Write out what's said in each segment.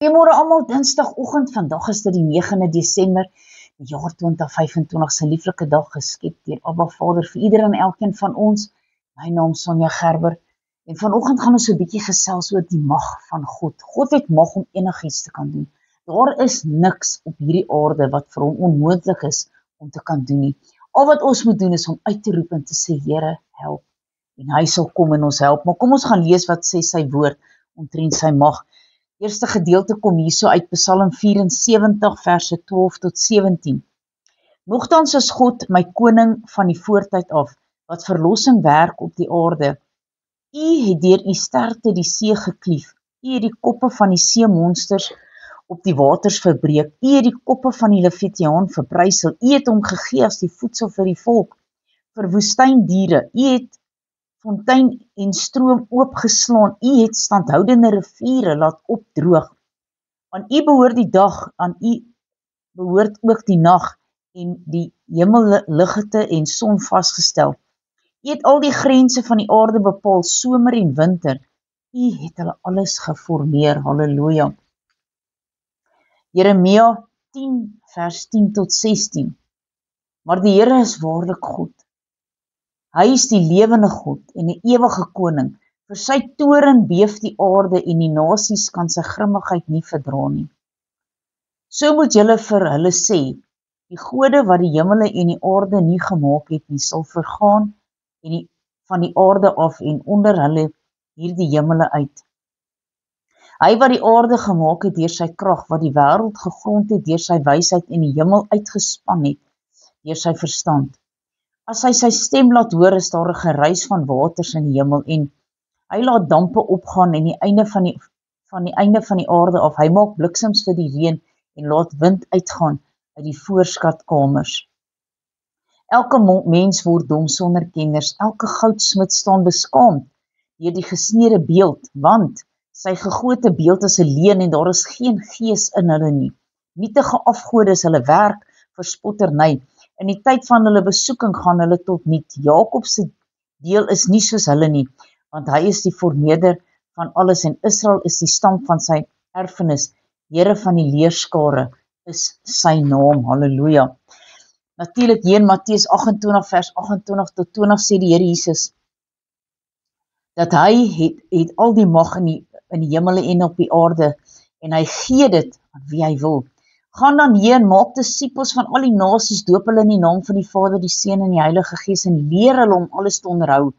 Goeiemôre almal, Dinsdagoggend, vandag is dit die 9de Desember, die jaar 2025, se lieflike dag geskep deur Abba Vader vir ieder en elkeen van ons. My naam is Sonja Gerber en vanoggend gaan ons so 'n bietjie gesels oor die mag van God. God het mag om enigiets te kan doen. Daar is niks op hierdie aarde wat vir hom onmoontlik is om te kan doen nie. Al wat ons moet doen is om uit te roep en te sê, Here, help. En hy sal kom en ons help. Maar kom ons gaan lees wat sê sy woord omtrent sy mag. Eerste gedeelte kom hierso uit Psalm 74 verse 12 tot 17. Nogtans is God my koning van die voortyd af, wat verlossing werk op die aarde. U het deur u sterkte die see geklief. U het die koppe van die seemonsters op die waters verbreek. U het die koppe van die Leviathan verbrysel. U het hom gegee as die voedsel vir die volk, vir woestyndiere. U het fontein en stroom oopgeslaan, u het standhoudende riviere laat opdroog. Aan u behoort die dag, aan u behoort ook die nag en die hemelliggte en son vasgestel. U het al die grense van die aarde bepaal, somer en winter. U het hulle alles geformeer, halleluja. Jeremia 10 vers 10 tot 16. Maar die Here is waarlik goed. Hy is die lewende God en die ewige koning. Vir sy toren beef die aarde en die nasies kan sy grimmigheid nie verdra nie. So moet julle vir hulle sê, die gode wat die hemele en die aarde nie gemaak het nie, sal vergaan en van die aarde af en onder hulle hierdie hemele uit. Hy wat die aarde gemaak het deur sy krag, wat die wêreld gegrond het deur sy wysheid en die hemel uitgespan het deur sy verstand. As hy sy stem laat hoor, is daar 'n geruis van waters in die hemel en hy laat dampe opgaan en die einde van die aarde af. Hy maak bliksems vir die reën en laat wind uitgaan uit die voorskatkamers. Elke mens word dom sonder kenners. Elke goudsmid staan beskaamd deur die gesneede beeld, want sy gegote beeld is 'n leuen en daar is geen gees in hulle nie. Nietige afgode is hulle werk vir spotternij. In die tyd van hulle besoeking gaan hulle tot niet. Jakob se deel is nie soos hulle nie, want hy is die voormeerder van alles en Israel is die stam van sy erfenis. Here van die leerskare is sy naam, halleluja. Natuurlik hier in Matteus 28 vers 28 tot 20 sê die Here Jesus, dat hy het al die mag in die hemele en op die aarde, en hy gee dit aan wie hy wil. Gaan dan heen, maak disippels van al die nasies, doop hulle in die naam van die Vader, die Seun en die Heilige Gees, en leer hulle om alles te onderhou,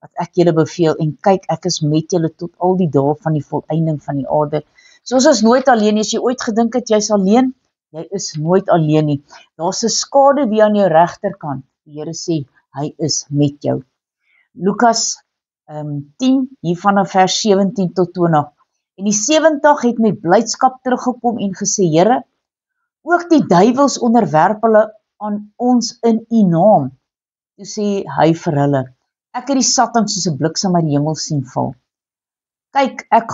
wat ek julle beveel, en kyk, ek is met julle tot al die dae van die volëinding van die aarde. Soos is nooit alleen, as jy ooit gedink het, jy's alleen, jy is nooit alleen nie. Daar's 'n skade wie aan jou regterkant, die Here sê, hy is met jou. Lukas 10, hier vanaf vers 17 tot 20. En die 70 het met blydskap teruggekom en gesê, Here, ook die duiwels onderwerp hulle aan ons in u naam. Toe sê hy vir hulle, ek het die Satan soos 'n bliksem uit die hemel sien val. Kyk, ek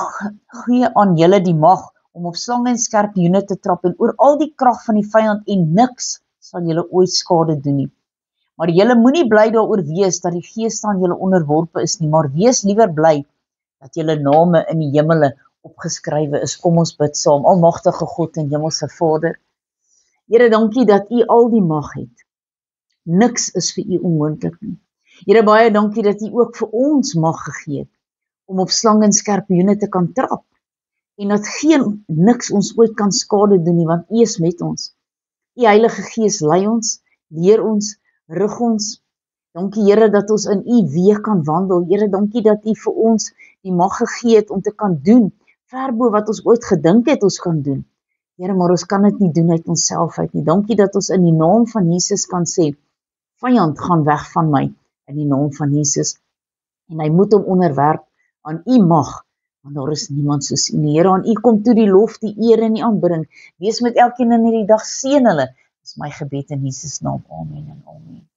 gee aan julle die mag om op slange en skorpioene te trap en oor al die krag van die vyand en niks sal julle ooit skade doen nie. Maar julle moenie bly daaroor wees dat die gees aan julle onderworpe is nie, maar wees liewer bly dat julle name in die hemele opgeskrywe is. Kom ons bid saam. Almagtige God en hemelse Vader, Here, dankie dat u al die mag het. Niks is vir u onmoontlik nie. Here, baie dankie dat u ook vir ons mag gegee het om op slange en skorpioene te kan trap en dat niks ons ooit kan skade doen nie, want u is met ons. U Heilige Gees lei ons, leer ons, rig ons. Dankie Here dat ons in u weë kan wandel. Here, dankie dat u vir ons die mag gegee het om te kan doen, ver bo wat ons ooit gedink het ons kan doen. Here, maar ons kan dit nie doen uit onsself uit nie. Dankie dat ons in die naam van Jesus kan sê, vyand, gaan weg van my, in die naam van Jesus. En hy moet hom onderwerp aan u mag, want daar is niemand soos u nie. Here, aan u kom toe die lof, die eer en die aanbidding. Wees met elkeen in hierdie dag, seën hulle. Dis my gebed in Jesus naam. Amen en amen.